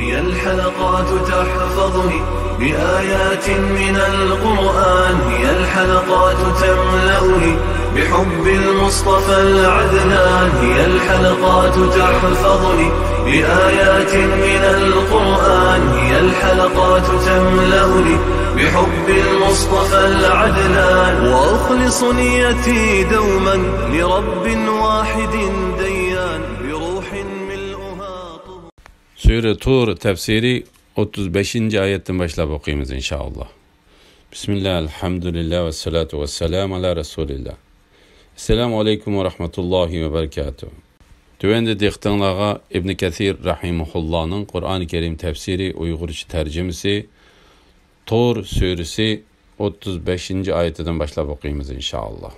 هي الحلقات تحفظني بآيات من القرآن، هي الحلقات تملأني بحب المصطفى العدنان، هي الحلقات تحفظني بآيات من القرآن، هي الحلقات تملأني بحب المصطفى العدنان، وأخلص نيتي دوما لرب واحد ديان بروح ملؤها طهور. Sure Tur tefsiri 35. ayetten başlayıp okuyayımız inşallah. Bismillah, elhamdülillah ve salatu ve selamu ala Resulillah. Esselamu aleyküm ve rahmetullahi ve berekatuhu. Tövende diktanlağa İbn Kathir rahimuhullah'ın Kur'an-ı Kerim tefsiri Uygurca tercümesi Tur suresi 35. ayetinden başlayıp okuyayımız inşallah.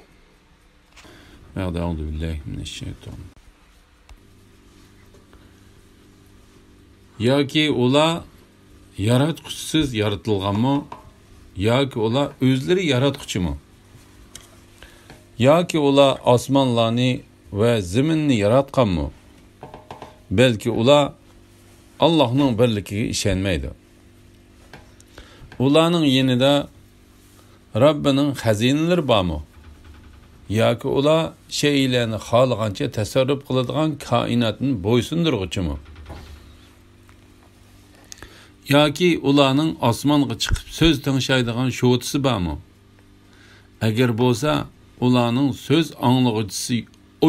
Euzubillahimineşşeytanirracim. Yoki ular yaratquchisiz yaratilganmi, yoki ular o'zlari yaratquchimi? Yoki ular osmonlarni va zaminni yaratganmi? Balki ular Allohning birligiga ishonmaydi. Ularning yonida Robbining xazinalari bormi? Yoki ular shaylarni xohlagancha tasarruf qiladigan koinotni bo'ysundirg'uchimi? Yoki ularning osmonga chiqib so'z tingshaydigan sho'tisi bormi? Agar bo'lsa, ularning so'z anglag'uchisi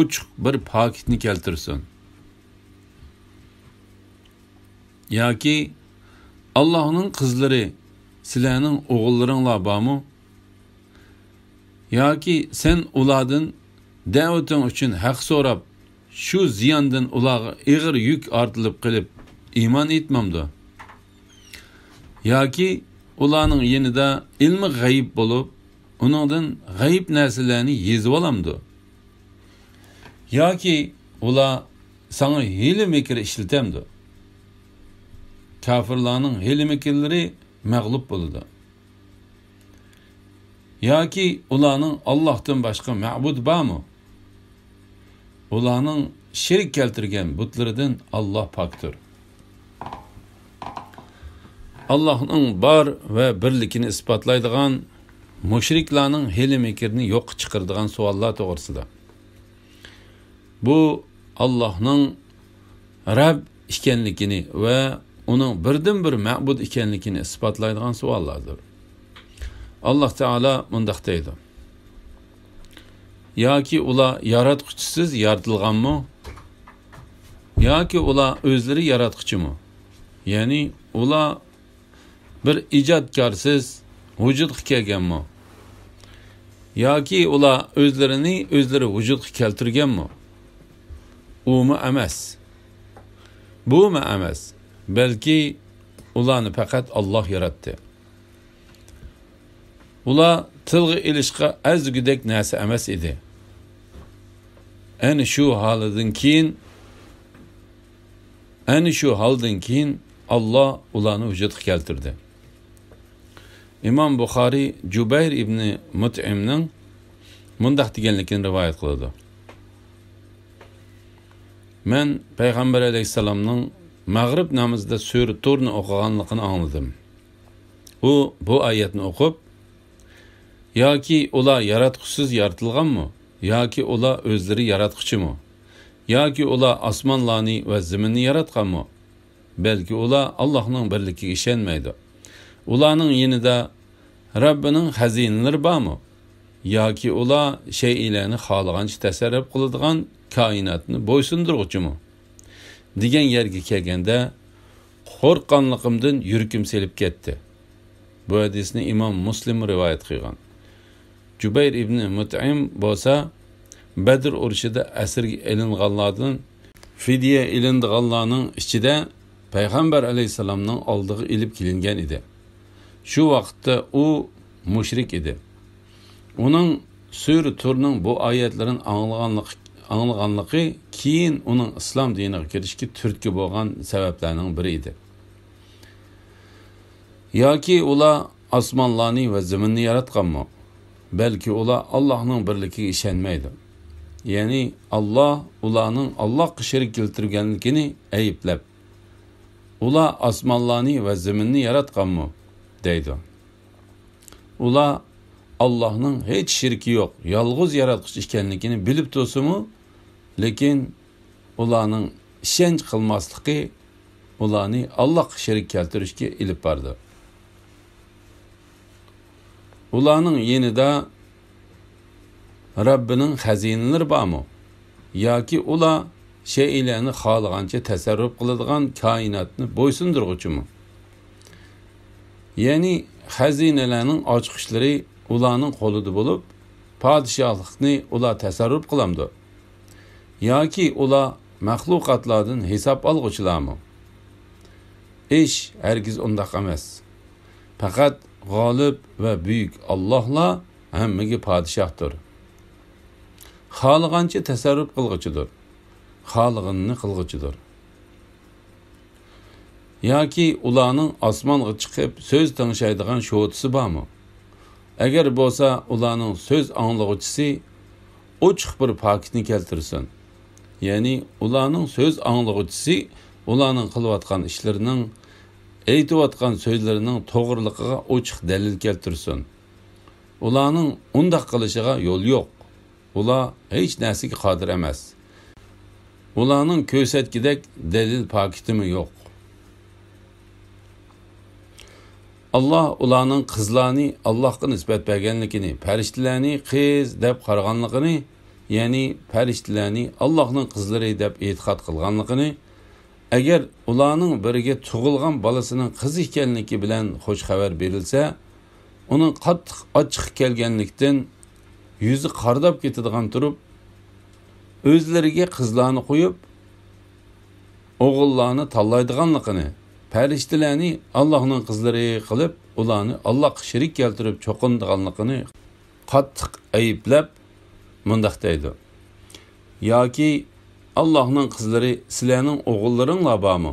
ochiq bir paketni keltirsin. Yoki Allohning qizlari sizlarning o'g'illaringlar bormi? Yoki sen ulardan da'vating uchun haq so'rab, shu ziyondan ularga ig'ir yuk ortilib qilib iymon etmamdi? Yoki ularning yonida ilmi g'ayb bo'lib, uningdan g'ayb narsalarni yezib olamdi? Yoki ular sana hiyla mekr ishlatamdi? Kafirlarning hiyla mekrlari mag'lub bo'ladi. Yoki ularning Allohdan boshqa ma'bud bormi? Ularning shirk keltirgan butlaridan Alloh pokdir. Allohning bor va birligini isbotlaydigan mushriklarning hiyla mekrini yo'q chiqaradigan savollar to'g'risida. Bu Allohning Rabb ekanligini va uning birdan-bir ma'bud ekanligini isbotlaydigan savollardir. Allah Teala mundaq deydi: yoki ular yaratquchisiz yaratilganmi? Yoki ular o'zlari yaratquchimi? Ya'ni ular bir ijodkorsiz vujudga kelganmi? Yoki ular o'zlarini o'zlari vujudga keltirganmi? Umi emas. Bumi emas. Balki ularni faqat Alloh yaratdi. Ular tilga ilishqa azgidek narsa emas edi. Ana shu haldan keyin Alloh ularni vujudga keltirdi. İmam Buxoriy Jubayr ibn Mut'imning mundaq deganligini rivoyat qiladi. Men Payg'ambar alayhisalomning Mag'rib namozida sura Turni o'qiganligini angladim. U bu oyatni o'qib, yoki ular yaratquchisiz yaratilganmi? Yoki ular o'zlari yaratquchimi? Yoki ular osmonlarni va zaminni yaratganmi? Balki ular Allohning birligiga ishonmaydi. Ularning yonida Robbining xazinalari bormi? Yoki ular shaylarni xohlagancha tasarruf qiladigan koinotni bo'ysundirg'uchimi? degan yerga kelganda qo'rqqanligimdan yuragim selib ketdi. Bu hadisni Imom Muslim rivoyat qilgan. Jubayr ibn Mut'im bo'lsa Badr urushida asirga ilinganlardan fidya ilinganlarning ichida Payg'ambar alayhisalomning oldiga ilib kelingan edi. Shu vaqtda u mushrik edi. Uning sura Turning bu oyatlarini anglaganligi keyin uning islom diniga kirishga turtki bo'lgan sabablarning biri edi. Yoki ular osmonlarni va zaminni yaratganmi? Balki ular Allohning birligiga ishonmaydi. Ya'ni Alloh ularning Allohga shirik keltirganligini ayblab, ular osmonlarni va zaminni yaratganmi deydi. Ular Allah'ның hech shirki yo'q, yolg'iz yaratquchi ekanligini bilib tursa-mu, lekin ularning ishonch qilmasligi ularni Allohga shirik keltirishga ilib bordi. Ularning yenida Rabbining xazinalari bormi? Yoki ular shaylarni xohlagancha tasarruf qiladigan koinotni bo'ysundirguchimi? Ya'ni xazinalarning ochiqishlari ularning qo'lida bo'lib, podshohlikni ular tasarruf qilamdi. Yoki ular maxluqotlardan hisob olg'uchilarmi? Ish hargiz undaq emas. Faqat g'olib va buyuk Allohlar hammaga podshohdir. Xohlagancha tasarruf qilg'uchidir. Xohlaganini qilg'uchidir. Yoki ularning osmonga chiqib so'z tingshaydigan sho'tisi bormi? Agar bo'lsa, ularning so'z anglag'uchisi ochiq bir paketni keltirsin. Ya'ni ularning so'z anglag'uchisi ularning qilayotgan ishlarining, aytayotgan so'zlarining to'g'riligiga ochiq dalil keltirsin. Ularning undaq qilishiga yo'l yo'q. Ular hech narsaga qodir emas. Ularning ko'rsatkidek dalil paketimi yo'q. Allah ularning qizlarni Allohga nisbat berganligini, farishtalarni qiz deb qaraganligini, ya'ni farishtalarni Allohning qizlari deb e'tiqod qilganligini, agar ularning biriga tug'ilgan bolasining qiz ekanligi bilan xo'sh xabar berilsa, uning qattiq ochiq kelganlikdan yuzi qardab ketadigan turib, o'zlariga qizlarni qo'yib, o'g'illarni tanlaydiganligini, farishtalarni Allohning qizlari qilib, ularni Allohga shirik keltirib cho'qindiganligini qattiq ayblab mundaq deydi. Yoki Allohning qizlari sizlarning o'g'illaringlar bormi?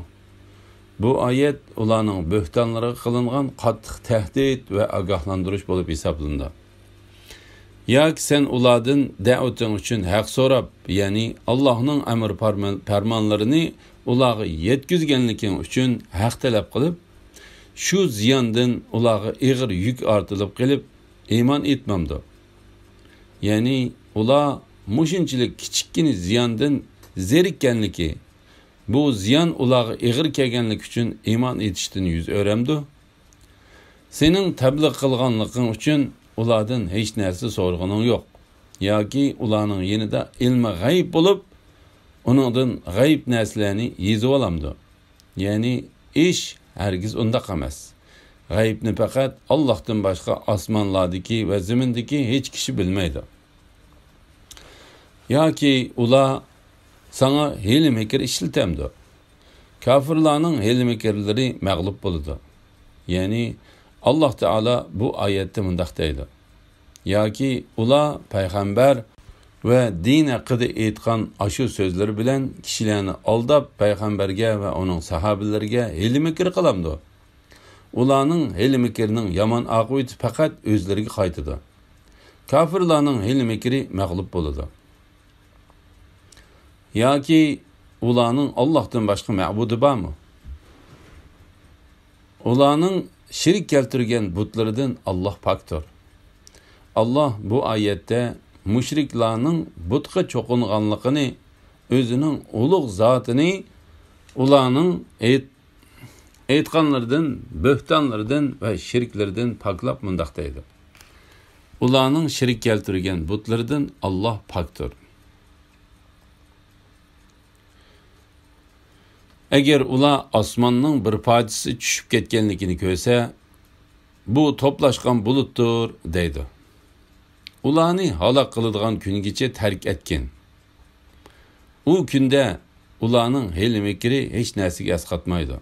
Bu oyat ularning bo'htonlariga qilingan qattiq tahdid va ogohlantirish bo'lib hisoblandi. Yoki sen ulardan da'vating uchun haq so'rab, ya'ni Allohning amr farmonlarini ularga yetkazganliging uchun haq talab qilib, shu ziyondan ularga ig'ir yuk ortilib qilib, iymon etmamdi. Ya'ni ular mushunchalik kichikkina ziyondan zerikkanligi, bu ziyon ularga ig'ir kelganligi uchun iymon etishdan yuz o'ramdi. Sening tabliğ qilganliging uchun ulardan hech narsa so'raganing yo'q. Yoki ularning yanida ilmi g'ayb bo'lib, uningdan g'ayb narsalarni yezib olamdi. Ya'ni ish hargiz undaq emas. G'aybni faqat Allohdan boshqa osmonlardagi va zamindagi hech kishi bilmaydi. Yoki ular sana hiyla-mekr ishlatamdi. Kafirlarning hiyla-mekrlari mag'lub bo'ladi. Ya'ni Allah Teala bu oyatda mundaq deydi. Yoki ular payg'ambar va din haqida aytgan ashu so'zlari bilan kishilarni aldab payg'ambarga va uning sahobalariga hiyla-mekr qilamdi. Ularning hiyla-mekrining yomon oqibati faqat o'zlariga qaytadi. Kafirlarning hiyla-mekri mag'lub bo'ladi. Yoki ularning Allohdan boshqa ma'budi bormi? Ularning shirik keltirgan butlaridan Allah pakdir. Allah bu oyatda mushriklarning butga cho'qinganligini, o'zining ulug' zotini ularning aytganlaridan, bo'htonlaridan va shirklardan paklab mundaq deydi. Ularning shirik keltirgan butlaridan Allah pakdir. Agar ular osmonning bir parchasi tushib ketganligini ko'rsa, bu to'plashgan bulutdir deydi. Ularni halok qiladigan kungacha tark etgan. U kunda ularning hiyla-mekri hech narsaga asqatmaydi.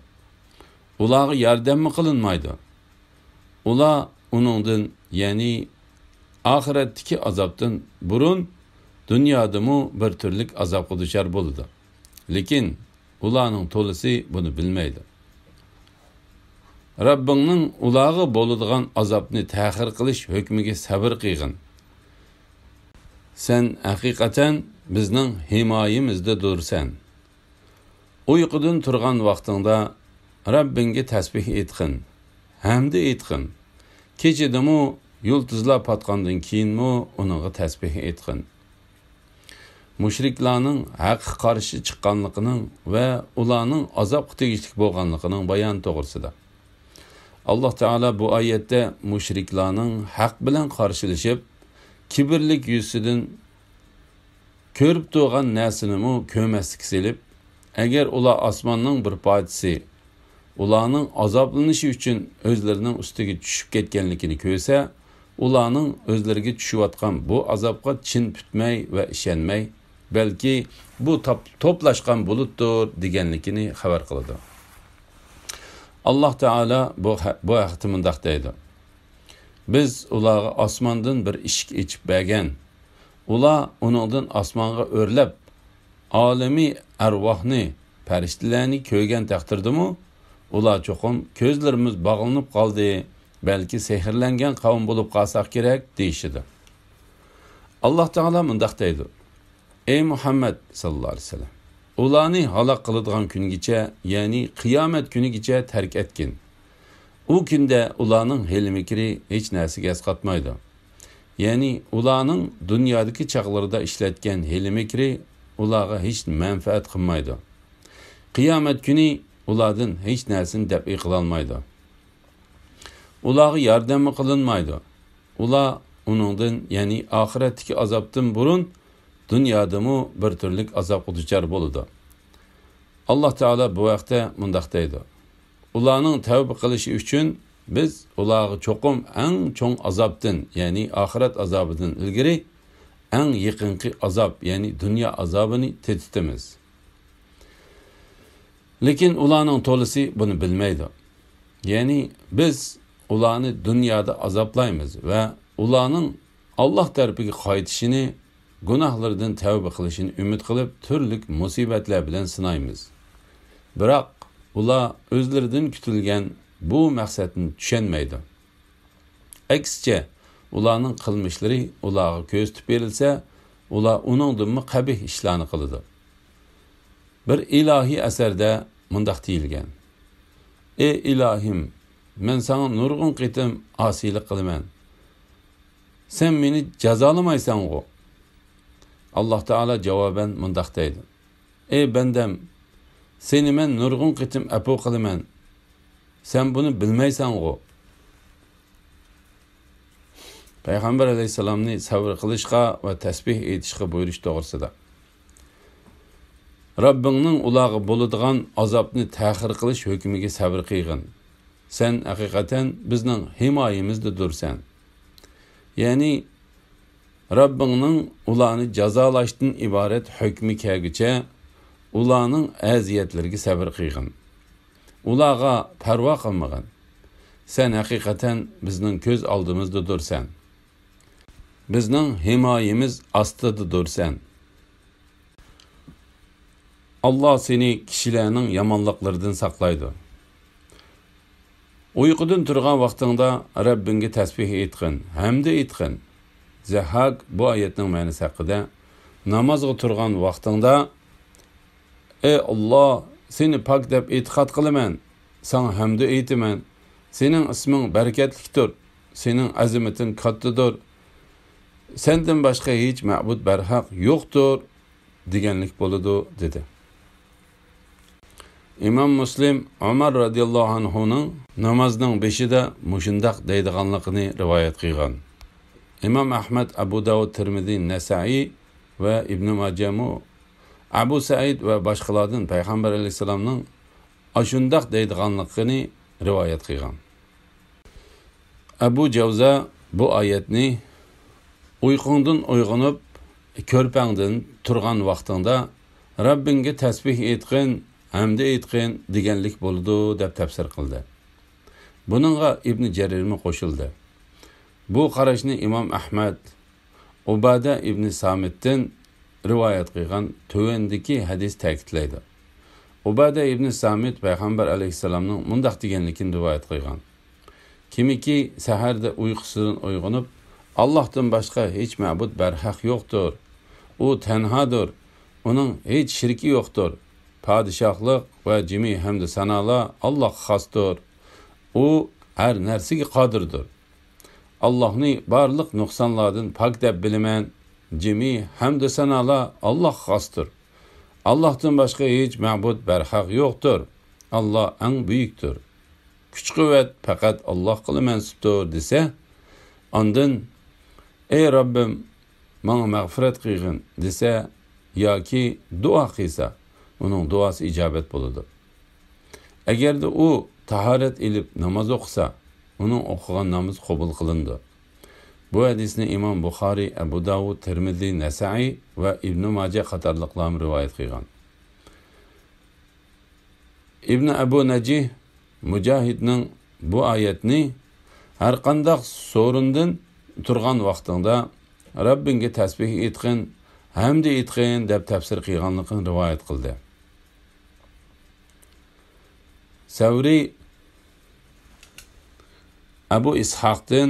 Ularga yordam qilinmaydi. Ular uningdan, ya'ni oxiratdagi azobdan burun dunyodami bir turlik azobga duchor bo'ladi. Lekin ularning to'lisi buni bilmaydi. Rabbingning ularga bo'ladigan azobni ta'xir qilish hukmiga sabr qilgin. Sen haqiqatan bizning himoyamizda dursan. Uyqudan turgan vaqtingda Rabbinge tasbih etqin, hamda etqin. Kechidimi yulduzlar patqandan keyinmi uningga tasbih etqin. Mushriklarning haqqa qarshi chiqqanligining va ularning azobga tegishli bo'lganligining bayon to'g'risida. Alloh taolo bu oyatda mushriklarning haq bilan qarshilashib, kibrlik yuzidan ko'rib turgan narsani ko'maslik silib, agar ular osmonning bir parchasi ularning azoblanishi uchun o'zlarining ustiga tushib ketganligini ko'rsa, ularning o'zlariga tushayotgan bu azobga chin tutmay va ishonmay, balki bu to'plashgan bulutdir deganligini xabar qiladi. Alloh taolo bu haqda mundaq deydi: Biz ularga osmondan bir eshik ochib bergan. Ular uningdan osmonga o'rlab olamiy arvohni, farishtalarni ko'rgan taqdirdimi, ular cho'qim ko'zlarimiz bog'lanib qoldi, balki sehrlangan qavm bo'lib qolsak kerak deyishdi. Alloh taolo mundaq deydi: Ey Muhammad sallallohu alayhi vasallam, ularni halok qiladigan kungacha, ya'ni qiyomat kunigacha tark etgin. U kunda ularning hilmikri hech narsaga asqatmaydi. Ya'ni ularning dunyodagi chaqlarida ishlatgan hilmikri ularga hech manfaat qilmaydi. Qiyomat kuni ulardan hech narsani dafi qila olmaydi. Ularga yordam qilinmaydi. Ular uningdan, ya'ni oxiratdagi azobdan burun dunyodami bir turlik azobga duchor bo'ladi. Alloh taolo bu vaqtda mundaq deydi: Ularning tavba qilishi uchun biz ularga cho'qim eng cho'ng azobdan, ya'ni oxirat azobidan ilgari eng yaqinqi azob, ya'ni dunyo azobini tetitamiz. Lekin ularning to'lisi buni bilmaydi. Ya'ni biz ularni dunyoda azoblaymiz va ularning Alloh tarafiga qaytishini, gunohlardan tavba qilishini umid qilib, turli musibatlar bilan sinaymiz. Biroq ular o'zlaridan kutilgan bu maqsadni tushunmaydi. Aksicha, ularning qilmishlari ularga ko'z tutib berilsa, ular uningdan qabih ishlarni qiladi. Bir ilahiy asarda mundaq deyilgan: Ey ilohim, men sana nurg'un qitim osiylik qilaman. Sen meni jazolamaysan-ku. Alloh taolo javoban mundaq deydi: Ey bandam, seni men nurg'un qitim afu qilaman. Sen buni bilmaysan-ku. Payg'ambar alayhisalomni sabr qilishga va tasbih etishga buyurish to'g'risida. Rabbingning ularga bo'ladigan azobni ta'xir qilish hukmiga sabr qilgin. Sen haqiqatan bizning himoyamizda dursan. Ya'ni Rabbingning ularni jazolashdan iborat hukmi kelguncha ularning aziyatlariga sabr qilgin. Ularga parvo qilmagin. Sen haqiqatan bizning ko'z oldimizda dursan. Bizning himoyamiz ostida dursan. Allah seni kishilarning yomonliklaridan saqlaydi. Uyqudan turgan vaqtingda Rabbingga tasbih etqin, hamda etqin. Zahaq bu oyatning ma'nosi haqida: namozga turgan vaqtingda ey Alloh, seni pok deb e'tiqod qilaman, sana hamda aytaman. Sening isming barakatlikdir, sening azimating kattadir. Sendan boshqa hech ma'bud barhaq yo'qdir deganlik bo'ladi dedi. İmam Muslim Ömer radıyallahu anhu'nun namazning beshida mushundaq deydiganligini rivoyat qilgan. İmam Ahmad, Abu Davud, Tirmizi, Nasai ve İbn Majah Abu Said ve boshqalardan Payg'ambar alayhisalomning ashundaq deydiganligini rivoyat qilgan. Abu Javza bu oyatni uyqungdan uyg'onib, ko'rpangdan turgan vaqtingda Rabbingga tasbih etqin, hamda etqin deganlik bo'ldi deb tafsir qildi. Buningga Ibn Jarirmi qo'shildi. Bu qarashni Imom Ahmad Ubada ibn Samitdan rivoyat qilgan tövendiki hadis ta'kidlaydi. Ubada ibn Samit Payg'ambar alayhisalomning mundaq deganligini rivoyat qilgan: Kimiki saharda uyqusidan uyg'onib, Allohdan boshqa hech ma'bud barhaq yo'qdir. U tanhodir. Uning hech shirki yo'qdir. padişahlık ve cimi hamd sanalar Allah'a xasdır. O her narsaga qodirdir. Allah'ni barliq nuqsonlardan pak deb bilaman. Cimi hamd sanalar Allah'a xasdır. Allah'tan başqa hiç ma'bud barhaq yo'qdir. Allah eng buyukdir. Kuch-quvvat faqat Allohga mansubdir desa, ondan ey Rabbim bana mağfiret qilgin desa yoki duo qilsa, uning duosi ijobat bo'ladi. Agarda u tahorat ilib namoz o'qisa, uning o'qigan namozi qabul qilindi. Bu hadisni Imom Buxoriy, Abu Davud, Tirmizi, Nasai va Ibn Majah qatorliqlar rivoyat qilgan. Ibn Abu Najih Mujahidning bu oyatni har qanday so'rindan turgan vaqtida Rabbinga tasbih etgin, hamd etgin deb tafsir qilganligini rivoyat qildi. Savri Abu Ishoqdan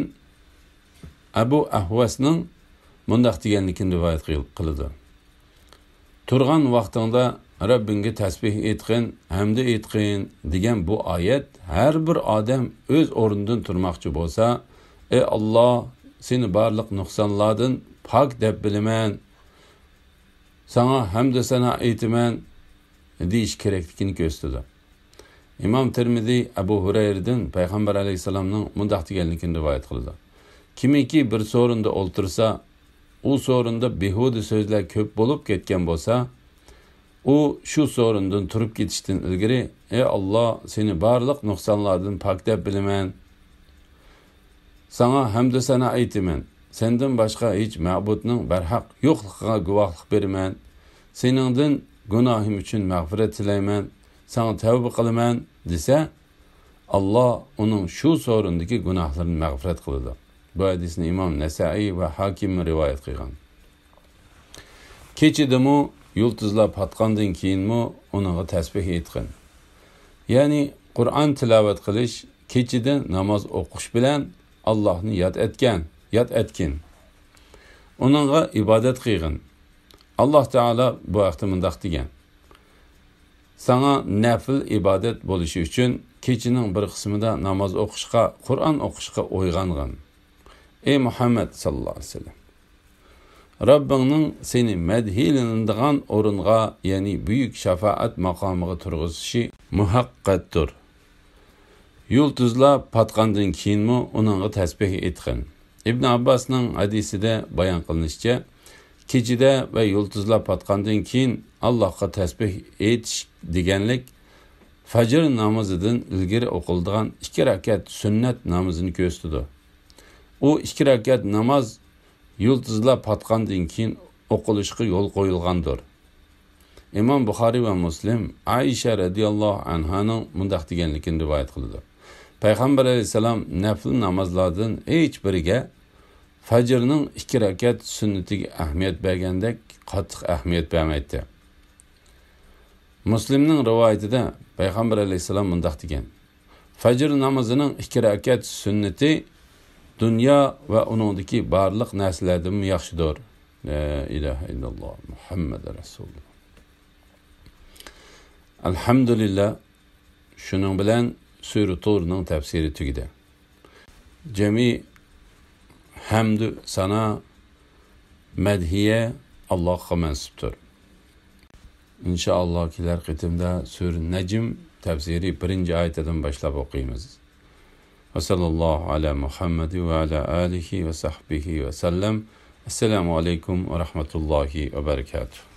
Abu Ahvasning mundaq deganligini rivoyat qildi. Turgan vaqtida Rabbinga tasbih etgin, hamd etgin degan bu oyat har bir odam o'z o'rnidan turmoqchi bo'lsa, ey Alloh, seni barliq nuqsonlardan pok deb bilaman. Sana hamd sana aytaman deyish kerakligini ko'rsatdi. Imom Tirmizi Abu Hurayradan Payg'ambar alayhisalomning mundaq deganligini rivoyat qildi. Kimiki bir so'rinda o'ltirsa, u so'rinda behuda so'zlar ko'p bo'lib ketgan bo'lsa, u shu so'rindan turib ketishdan ilgari, ey Alloh, seni barliq nuqsonlardan pok deb bilaman. Sana hamd sana aytaman. Sendan boshqa hech ma'budning barhaq yo'qligiga guvohlik beraman. Seningdan gunohim uchun mag'firat tilayman. Sana tavba qilaman desa, Alloh uning shu so'rindagi gunohlarini mag'firat qiladi. Bu hadisni Imom Nasai va Hakim rivoyat qilgan. Kechidimi yulduzlar patqandan keyinmi uningga tasbih etgin. Ya'ni Qur'on tilovat qilish, kechida namoz o'qish bilan Allohni yod etgin. Uningga ibodat qilgin. Alloh taolo bu vaqtda mundaq degan: sana nafil ibodat bo'lishi uchun kechining bir qismida namoz o'qishga, Qur'on o'qishga o'yg'ongin. Ey Muhammad sallallohu alayhi vasallam, Rabbingning seni madhilanadigan o'ringa, ya'ni buyuk shafaat maqomiga turg'izishi muhaqqatdir. Yulduzlar patqandan keyinmi uningga tasbih etgin. Ibn Abbosning hadisida bayon qilinishicha, kechida va yulduzlar patqandan keyin Allohga tasbih etish deganlik fajr namozidan ilgari o'qiladigan 2 rakat sunnat namozini ko'rsatdi. U 2 rakat namoz yulduzlar patqandan keyin o'qilishga yo'l qo'yilgandir. Imom Buxoriy va Muslim Aisha radhiyallohu anhaning mundaq deganligini rivoyat qildi. Payg'ambar alayhisalom nafl namozlardan hech biriga fajrning 2 rakat sunnatiga ahamiyat bergandek qattiq ahamiyat bermaydi. Muslimning rivoyatida Payg'ambar alayhisalom mundaq degan: fajr namozining 2 rakat sunnati dunyo va uningdagi barliq narsalardan yaxshidir. La ilaha illalloh Muhammad rasululloh. Alhamdulillah, shuning bilan Sura Turning tafsiri tugadi. Jami hamd sana madhiya Allohga mansubdir. İnşallah kelar qitimda Sura Najm tafsiri 1-oyatidan boshlab o'qiymiz. Va sallallohu ala Muhammad va ala alihi va sahbihi va sallam. Assalomu alaykum va rahmatullohi va barakatuh.